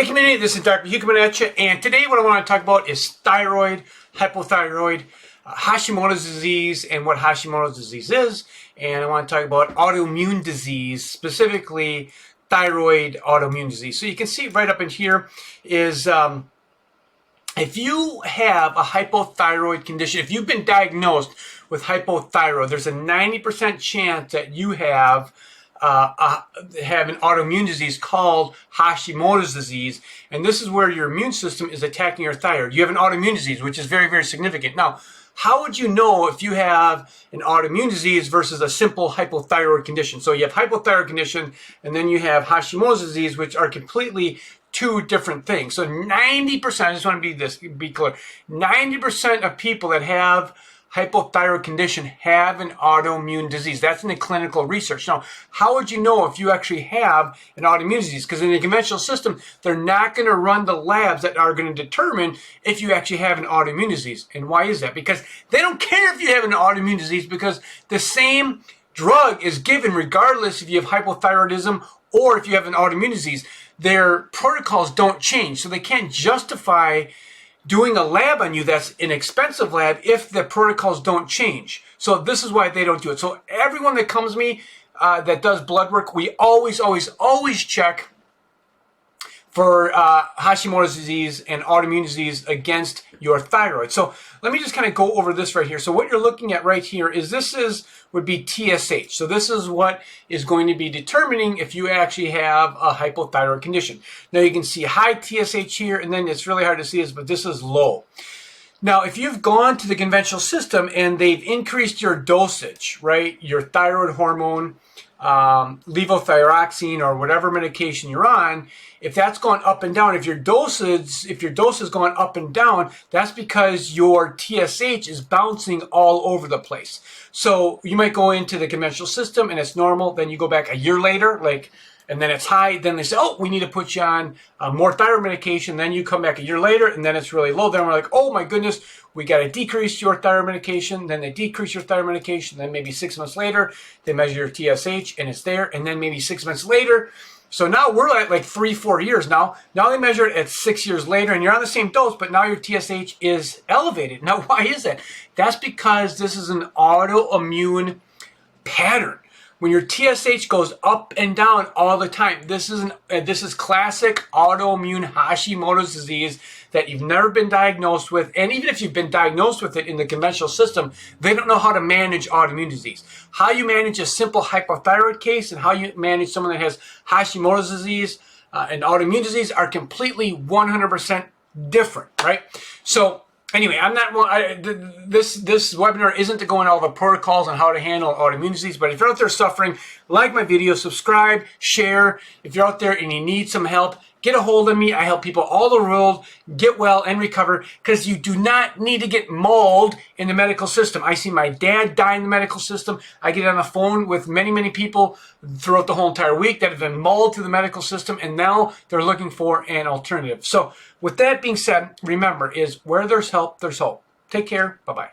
Hey community, this is Dr. 𝗂𝗵𝘁'𝘀, and today what I want to talk about is thyroid, hypothyroid, Hashimoto's disease, and what Hashimoto's disease is. And I want to talk about autoimmune disease, specifically thyroid autoimmune disease. So you can see right up in here is if you have a hypothyroid condition, if you've been diagnosed with hypothyroid, there's a 90% chance that you have an autoimmune disease called Hashimoto's disease, and this is where your immune system is attacking your thyroid. You have an autoimmune disease, which is very, very significant. Now, how would you know if you have an autoimmune disease versus a simple hypothyroid condition? So you have hypothyroid condition, and then you have Hashimoto's disease, which are completely two different things. So 90%, I just want to be clear, 90% of people that have hypothyroid condition have an autoimmune disease. That's in the clinical research. Now, how would you know if you actually have an autoimmune disease? Because in the conventional system, they're not going to run the labs that are going to determine if you actually have an autoimmune disease. And why is that? Because they don't care if you have an autoimmune disease, because the same drug is given regardless if you have hypothyroidism or if you have an autoimmune disease. Their protocols don't change, so they can't justify doing a lab on you that's an expensive lab if the protocols don't change. So this is why they don't do it. So everyone that comes to me that does blood work, we always check for Hashimoto's disease and autoimmune disease against your thyroid. So let me just kind of go over this right here. So what you're looking at right here is would be TSH. So this is what is going to be determining if you actually have a hypothyroid condition. Now you can see high TSH here, and then it's really hard to see this, but this is low. Now, if you've gone to the conventional system and they've increased your dosage, right, your thyroid hormone, levothyroxine or whatever medication you're on, if that's gone up and down, if your dose has gone up and down, that's because your TSH is bouncing all over the place. So you might go into the conventional system and it's normal, then you go back a year later, and then it's high, then they say, oh, we need to put you on more thyroid medication. Then you come back a year later and then it's really low. Then we're like, oh my goodness, we got to decrease your thyroid medication. Then they decrease your thyroid medication. Then maybe 6 months later, they measure your TSH and it's there. And then maybe 6 months later, so now we're at like 3-4 years now. Now they measure it at 6 years later and you're on the same dose, but now your TSH is elevated. Now, why is that? That's because this is an autoimmune pattern. When your TSH goes up and down all the time, this is classic autoimmune Hashimoto's disease that you've never been diagnosed with. And even if you've been diagnosed with it in the conventional system, they don't know how to manage autoimmune disease. How you manage a simple hypothyroid case and how you manage someone that has Hashimoto's disease and autoimmune disease are completely 100% different, right? So anyway, this webinar isn't to go into all the protocols on how to handle autoimmune disease, but if you're out there suffering, like my video, subscribe, share. If you're out there and you need some help, get a hold of me. I help people all the world get well and recover, because you do not need to get mauled in the medical system. I see my dad die in the medical system. I get on the phone with many, many people throughout the whole entire week that have been mauled to the medical system, and now they're looking for an alternative. So with that being said, remember, is where there's help, there's hope. Take care. Bye-bye.